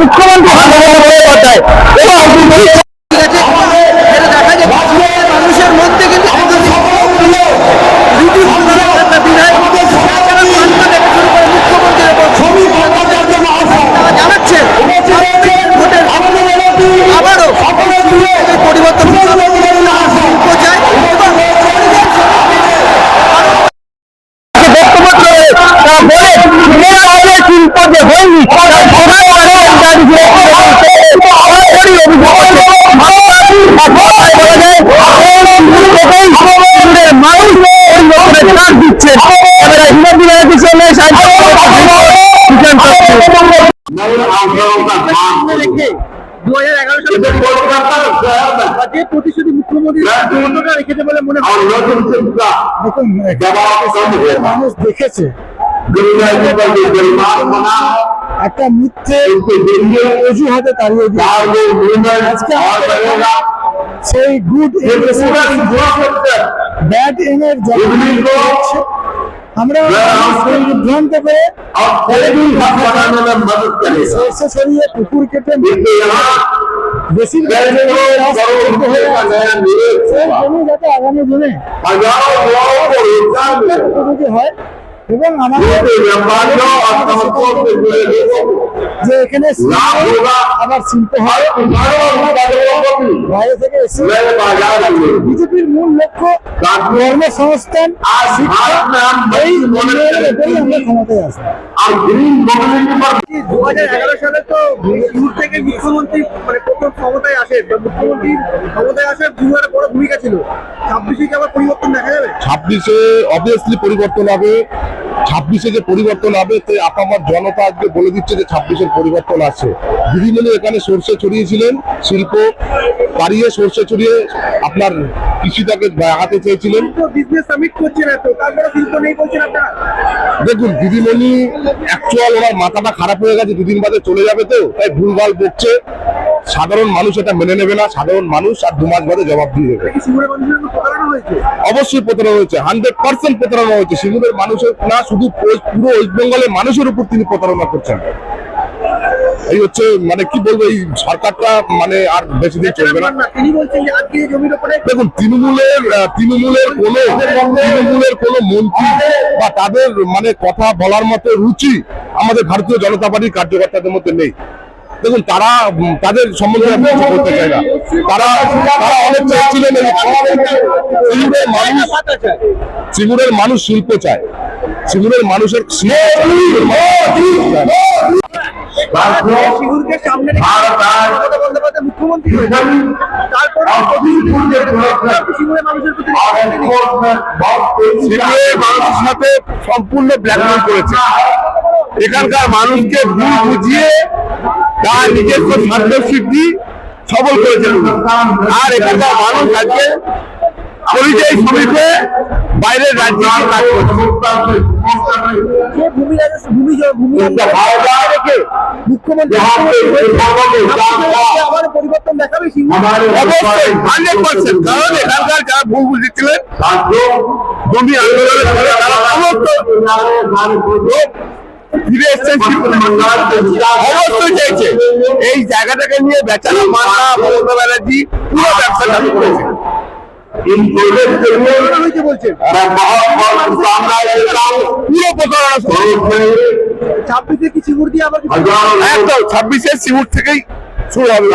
মুখ্যমন্ত্রী মানুষের মধ্যে কিন্তু জানাচ্ছেন আবারও পরিবর্তন প্রতিশ্রুতি মুখ্যমন্ত্রী রেখেছে বলে মনে হয়। দেখুন মানুষ দেখেছে একটা মিথ্যে অজুহাতে তাড়িয়ে আজকে সেই গুড ব্যাড এমের আমরা বিভ্রান্ত করে সরষে সরিয়ে পুকুর কেটে বেশিরভাগ যাতে আগামী দিনে হয় এবং আমাদের যে এখানে আবার শিল্প হয় বাইরে থেকে এসে বিজেপির মূল লক্ষ্য কর্মসংস্থান এই উন্নয়নের উপরেই আমরা ক্ষমতায় আসবো। 2011 সালে তো সিঙ্গুর থেকে মুখ্যমন্ত্রী মানে প্রথম ক্ষমতায় আসে, মুখ্যমন্ত্রী ক্ষমতায় আসার সিঙ্গুরের বড় ভূমিকা ছিল। 26-এ কি আবার পরিবর্তন দেখা যাবে? 26-এ অবভিয়াসলি পরিবর্তন হবে। 26-এ যে পরিবর্তন হবে তে আপামর জনতা আজকে বলে দিচ্ছে যে 26-এর পরিবর্তন আছে। দিদিমণি এখানে সরষে ছড়িয়েছিলেন, শিল্প পাড়িয়ে সরষে ছড়িয়ে আপনার কৃষিটাকে দেখাতে চেয়েছিলেন। দেখুন দিদিমণি অ্যাকচুয়াল ওনার মাথাটা খারাপ হয়ে গেছে, দুদিন বাদে চলে যাবে তো তাই ভুলভাল বকছে। সাধারণ মানুষ এটা মেনে নেবে না, সাধারণ মানুষ আর 2 মাস বাদে জবাব দিয়ে দেবে। অবশ্যই প্রতারণা হয়েছে, 100% প্রতারণা হয়েছে। সিঙ্গুরের মানুষের না, শুধু পুরো ওয়েস্ট বেঙ্গলের মানুষের উপর তিনি প্রতারণা করছেন। এই হচ্ছে মানে কি বলবো, এই সরকারটা মানে আর বেশি দিন চলবে না। দেখুন তৃণমূলের কোনো মন্ত্রী বা তাদের মানে কথা বলার মতো রুচি আমাদের ভারতীয় জনতা পার্টির কার্যকর্তাদের মধ্যে নেই। দেখুন তারা তাদের সম্বন্ধে আমি কিছু বলতে চাই না। তারা অনেক চাইছিলেন সিঙ্গুরের মানুষ শিল্প চায়, সিঙ্গুরের মানুষের মুখ্যমন্ত্রী মানুষের সাথে সম্পূর্ণ ব্ল্যাকমেল করেছে। এখানকার মানুষকে ভুল বুঝিয়ে তার নিজস্ব স্বার্থ সিদ্ধি সবল করেছেন। আর এখানকার মানুষ আজকে পরিযায়ী শ্রমিকে বাইরের রাজ্যে কাজ করছে। পরিবর্তন দেখাবে অবশ্যই 100%, কারণ এখানকার যারা ভুল বুঝেছিলেন জমি আন্দোলনের ফলে তারা সমস্ত ফিরে এসছেন। অবশ্যই চাইছে এই জায়গাটাকে নিয়ে বেচারা মাতা মমতা ব্যানার্জি পুরো ব্যবসা চালু করেছে। একদম 26-এর সিঙ্গুর থেকেই শুরু হবে।